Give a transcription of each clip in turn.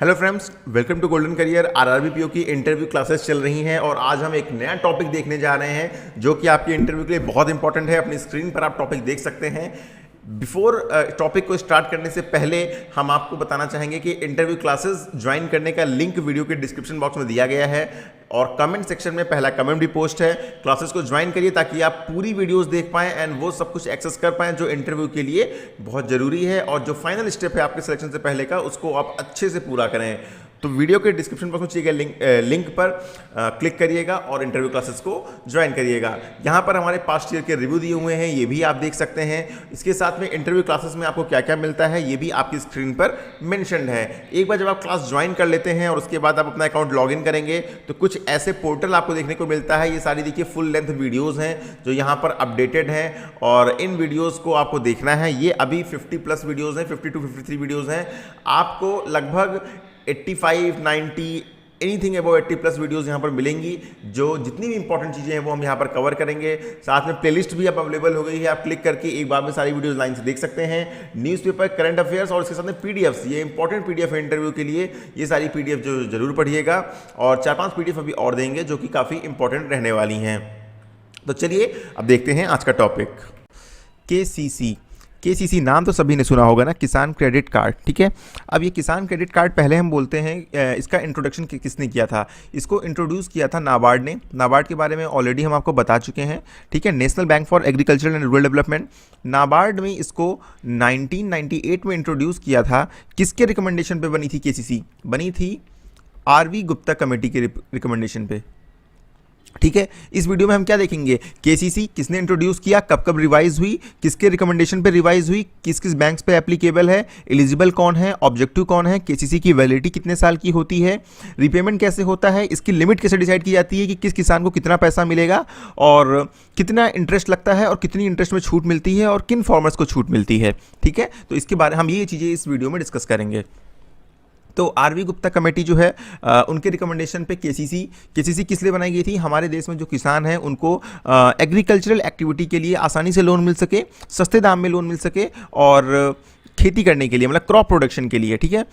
Hello friends, welcome to Golden Career. RRB PO की interview classes चल रही हैं और आज हम एक नया टॉपिक देखने जा रहे हैं जो कि आपके इंटरव्यू के लिए बहुत इंपॉर्टेंट है। अपनी स्क्रीन पर आप टॉपिक देख सकते हैं। बिफोर टॉपिक को स्टार्ट करने से पहले हम आपको बताना चाहेंगे कि इंटरव्यू क्लासेस ज्वाइन करने का लिंक वीडियो के डिस्क्रिप्शन बॉक्स में दिया गया है और कमेंट सेक्शन में पहला कमेंट भी पोस्ट है। क्लासेस को ज्वाइन करिए ताकि आप पूरी वीडियोस देख पाएं एंड वो सब कुछ एक्सेस कर पाएं जो इंटरव्यू के लिए बहुत ज़रूरी है, और जो फाइनल स्टेप है आपके सिलेक्शन से पहले का उसको आप अच्छे से पूरा करें। तो वीडियो के डिस्क्रिप्शन बॉक्स में चाहिए लिंक पर क्लिक करिएगा और इंटरव्यू क्लासेस को ज्वाइन करिएगा। यहाँ पर हमारे पास्ट ईयर के रिव्यू दिए हुए हैं, ये भी आप देख सकते हैं। इसके साथ में इंटरव्यू क्लासेस में आपको क्या क्या मिलता है ये भी आपकी स्क्रीन पर मेंशन्ड है। एक बार जब आप क्लास ज्वाइन कर लेते हैं और उसके बाद आप अपना अकाउंट लॉगिन करेंगे तो कुछ ऐसे पोर्टल आपको देखने को मिलता है। ये सारी देखिए फुल लेंथ वीडियोज़ हैं जो यहाँ पर अपडेटेड हैं और इन वीडियोज़ को आपको देखना है। ये अभी 50+ वीडियोज़ हैं, 50 to 53 वीडियोज़ हैं। आपको लगभग 85, 90 एनीथिंग अबव 80+ वीडियोस यहाँ पर मिलेंगी। जो जितनी भी इंपॉर्टेंट चीज़ें हैं वो हम यहाँ पर कवर करेंगे। साथ में प्लेलिस्ट भी अब अवेलेबल हो गई है, आप क्लिक करके एक बार में सारी वीडियोस लाइन से देख सकते हैं। न्यूज़पेपर, करंट अफेयर्स और इसके साथ में पीडीएफ्स, ये इंपॉर्टेंट पीडीएफ है इंटरव्यू के लिए। ये सारी पीडीएफ जो जरूर पढ़िएगा और 4-5 पीडीएफ अभी और देंगे जो कि काफ़ी इंपॉर्टेंट रहने वाली हैं। तो चलिए अब देखते हैं आज का टॉपिक। केसीसी नाम तो सभी ने सुना होगा ना, किसान क्रेडिट कार्ड। ठीक है, अब ये किसान क्रेडिट कार्ड पहले हम बोलते हैं इसका इंट्रोडक्शन किसने किया था? इसको इंट्रोड्यूस किया था नाबार्ड ने। नाबार्ड के बारे में ऑलरेडी हम आपको बता चुके हैं। ठीक है, national bank for agriculture and rural development. NABARD में इसको 1998 में इंट्रोड्यूस किया था। किसके रिकमेंडेशन पे बनी थी केसीसी? बनी थी आरवी गुप्ता कमेटी के रिकमेंडेशन पे। ठीक है, इस वीडियो में हम क्या देखेंगे? केसीसी किसने इंट्रोड्यूस किया, कब कब रिवाइज हुई, किसके रिकमेंडेशन पे रिवाइज हुई, किस किस बैंक्स पे एप्लीकेबल है, एलिजिबल कौन है, ऑब्जेक्टिव कौन है, केसीसी की वैलिडिटी कितने साल की होती है, रिपेमेंट कैसे होता है, इसकी लिमिट कैसे डिसाइड की जाती है कि किस किसान को कितना पैसा मिलेगा और कितना इंटरेस्ट लगता है और कितनी इंटरेस्ट में छूट मिलती है और किन फार्मर्स को छूट मिलती है। ठीक है, तो इसके बारे में हम ये चीज़ें इस वीडियो में डिस्कस करेंगे। तो आरवी गुप्ता कमेटी जो है उनके रिकमेंडेशन पे केसीसी किस लिए बनाई गई थी? हमारे देश में जो किसान हैं उनको एग्रीकल्चरल एक्टिविटी के लिए आसानी से लोन मिल सके, सस्ते दाम में लोन मिल सके और खेती करने के लिए, मतलब क्रॉप प्रोडक्शन के लिए। ठीक है,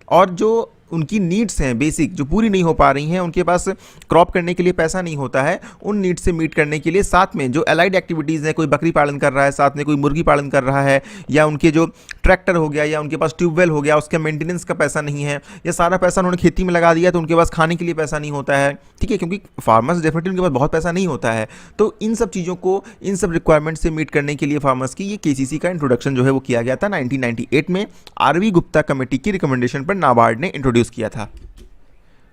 और जो उनकी नीड्स हैं बेसिक जो पूरी नहीं हो पा रही हैं, उनके पास क्रॉप करने के लिए पैसा नहीं होता है, उन नीड्स से मीट करने के लिए साथ में जो एलाइड एक्टिविटीज़ हैं, कोई बकरी पालन कर रहा है, साथ में कोई मुर्गी पालन कर रहा है, या उनके जो ट्रैक्टर हो गया या उनके पास ट्यूबवेल हो गया, उसके मेंटेनेंस का पैसा नहीं है, या सारा पैसा उन्होंने खेती में लगा दिया तो उनके पास खाने के लिए पैसा नहीं होता है। ठीक है, क्योंकि फार्मर्स डेफिनेटली उनके पास बहुत पैसा नहीं होता है। तो इन सब चीज़ों को, इन सब रिक्वायरमेंट से मीट करने के लिए फार्मर्स की ये केसीसी का इंट्रोडक्शन जो है वो किया गया था 1998 में। आरवी गुप्ता कमेटी की रिकमेंडेशन पर नाबार्ड ने इंट्रोड्यूस किया था।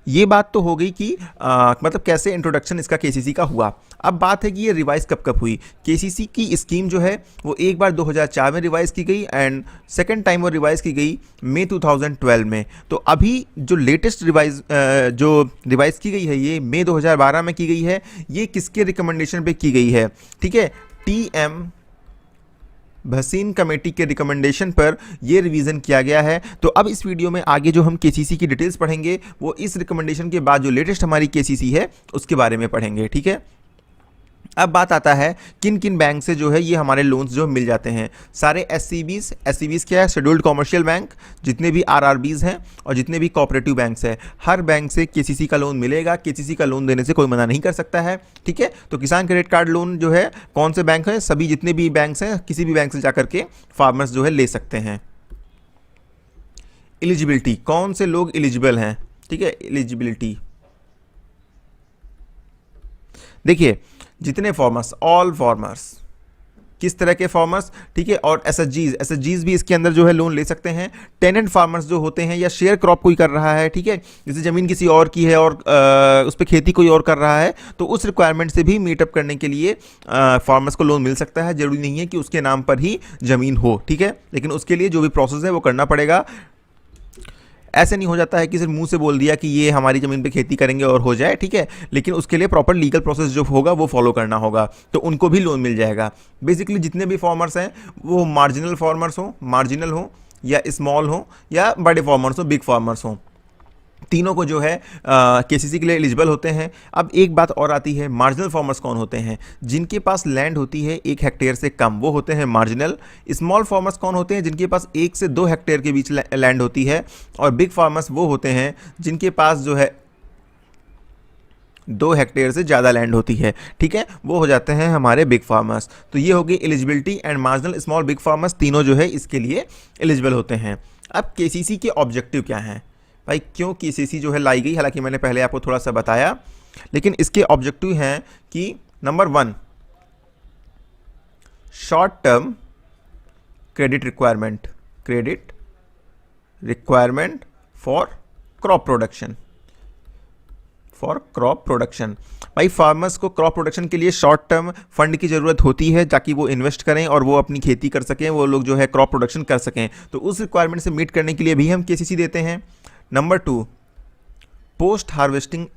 ये बात तो हो गई कि मतलब कैसे इंट्रोडक्शन इसका केसीसी का हुआ। अब बात है कि ये रिवाइज कब कब हुई। केसीसी की स्कीम जो है वो एक बार 2004 में रिवाइज की गई एंड सेकंड टाइम वो रिवाइज की गई मई 2012 में। तो अभी जो लेटेस्ट रिवाइज की गई है ये मई 2012 में की गई है। ये किसके रिकमेंडेशन पे की गई है? ठीक है, टीएम भसीन कमेटी के रिकमेंडेशन पर यह रिवीजन किया गया है। तो अब इस वीडियो में आगे जो हम केसीसी की डिटेल्स पढ़ेंगे वो इस रिकमेंडेशन के बाद जो लेटेस्ट हमारी केसीसी है उसके बारे में पढ़ेंगे। ठीक है, अब बात आता है किन किन बैंक से जो है ये हमारे लोन्स जो मिल जाते हैं। सारे एससीबीज क्या है? शेड्यूल्ड कॉमर्शियल बैंक, जितने भी आरआरबीज हैं और जितने भी कोऑपरेटिव बैंक्स हैं, हर बैंक से केसीसी का लोन मिलेगा। केसीसी का लोन देने से कोई मना नहीं कर सकता है। ठीक है, तो किसान क्रेडिट कार्ड लोन जो है कौन से बैंक हैं? सभी जितने भी बैंक्स हैं, किसी भी बैंक से जाकर के फार्मर्स जो है ले सकते हैं। एलिजिबिलिटी, कौन से लोग एलिजिबल हैं? ठीक है, एलिजिबिलिटी देखिए, जितने फार्मर्स, ऑल फार्मर्स, किस तरह के फार्मर्स? ठीक है, और एसएचजीज भी इसके अंदर जो है लोन ले सकते हैं। टेनेंट फार्मर्स जो होते हैं या शेयर क्रॉप कोई कर रहा है, ठीक है, जैसे ज़मीन किसी और की है और उस पर खेती कोई और कर रहा है, तो उस रिक्वायरमेंट से भी मीटअप करने के लिए फार्मर्स को लोन मिल सकता है। जरूरी नहीं है कि उसके नाम पर ही ज़मीन हो। ठीक है, लेकिन उसके लिए जो भी प्रोसेस है वो करना पड़ेगा। ऐसे नहीं हो जाता है कि सिर्फ मुंह से बोल दिया कि ये हमारी ज़मीन पे खेती करेंगे और हो जाए। ठीक है, लेकिन उसके लिए प्रॉपर लीगल प्रोसेस जो होगा वो फॉलो करना होगा, तो उनको भी लोन मिल जाएगा। बेसिकली जितने भी फार्मर्स हैं वो मार्जिनल फार्मर्स हो, या स्मॉल हो, या बड़े फार्मर्स हो, बिग फार्मर्स हो, तीनों को जो है केसीसी के लिए एलिजिबल होते हैं। अब एक बात और आती है, मार्जिनल फार्मर्स कौन होते हैं? जिनके पास लैंड होती है 1 हेक्टेयर से कम, वो होते हैं मार्जिनल। स्मॉल फार्मर्स कौन होते हैं? जिनके पास 1 से 2 हेक्टेयर के बीच लैंड होती है। और बिग फार्मर्स वो होते हैं जिनके पास जो है 2 हेक्टेयर से ज़्यादा लैंड होती है, ठीक है, वो हो जाते हैं हमारे बिग फार्मर्स। तो ये होगी eligibility, and marginal, small, big farmers तीनों जो है इसके लिए एलिजिबल होते हैं। अब केसीसी के ऑब्जेक्टिव क्या हैं भाई? क्यों केसीसी जो है लाई गई? हालांकि मैंने पहले आपको थोड़ा सा बताया, लेकिन इसके ऑब्जेक्टिव हैं कि number 1, short term credit requirement for crop production. भाई फार्मर्स को क्रॉप प्रोडक्शन के लिए शॉर्ट टर्म फंड की ज़रूरत होती है, ताकि वो इन्वेस्ट करें और वो अपनी खेती कर सकें, वो लोग जो है क्रॉप प्रोडक्शन कर सकें। तो उस रिक्वायरमेंट से मीट करने के लिए भी हम केसीसी देते हैं। नंबर 2, पोस्ट हार्वेस्टिंग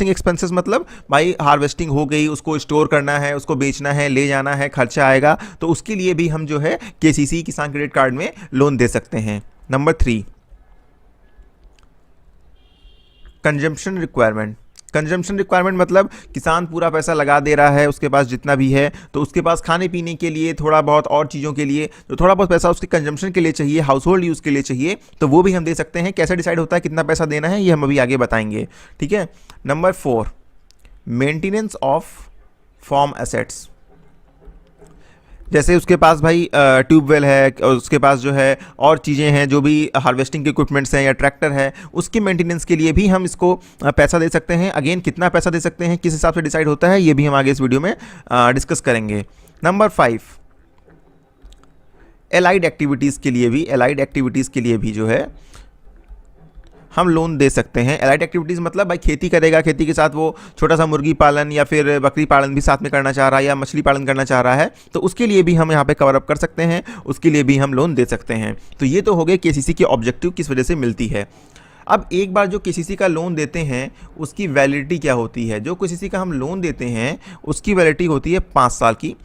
एक्सपेंसेस मतलब भाई हार्वेस्टिंग हो गई, उसको स्टोर करना है, उसको बेचना है, ले जाना है, खर्चा आएगा, तो उसके लिए भी हम जो है केसीसी किसान क्रेडिट कार्ड में लोन दे सकते हैं। नंबर 3, कंजम्पशन रिक्वायरमेंट मतलब किसान पूरा पैसा लगा दे रहा है, उसके पास जितना भी है, तो उसके पास खाने पीने के लिए थोड़ा बहुत और चीज़ों के लिए तो थोड़ा बहुत पैसा उसके कंजम्पशन के लिए चाहिए, हाउस होल्ड यूज़ के लिए चाहिए, तो वो भी हम दे सकते हैं। कैसे डिसाइड होता है कितना पैसा देना है, ये हम अभी आगे बताएंगे, ठीक है। Number 4, maintenance of farm assets. जैसे उसके पास भाई ट्यूबवेल है, उसके पास जो है और चीज़ें हैं, जो भी हार्वेस्टिंग के इक्विपमेंट्स हैं या ट्रैक्टर है, उसके मेंटेनेंस के लिए भी हम इसको पैसा दे सकते हैं। अगेन कितना पैसा दे सकते हैं, किस हिसाब से डिसाइड होता है, ये भी हम आगे इस वीडियो में डिस्कस करेंगे। नंबर 5, एलाइड एक्टिविटीज़ के लिए भी जो है हम लोन दे सकते हैं। एलाइड एक्टिविटीज़ मतलब भाई खेती करेगा, खेती के साथ वो छोटा सा मुर्गी पालन या फिर बकरी पालन भी साथ में करना चाह रहा है, या मछली पालन करना चाह रहा है, तो उसके लिए भी हम यहाँ पे कवर अप कर सकते हैं, उसके लिए भी हम लोन दे सकते हैं। तो ये तो हो गए केसीसी के ऑब्जेक्टिव, किस वजह से मिलती है। अब एक बार जो केसीसी का लोन देते हैं उसकी वैलिडिटी क्या होती है? जो केसीसी का हम लोन देते हैं उसकी वैलिडिटी होती है 5 साल की।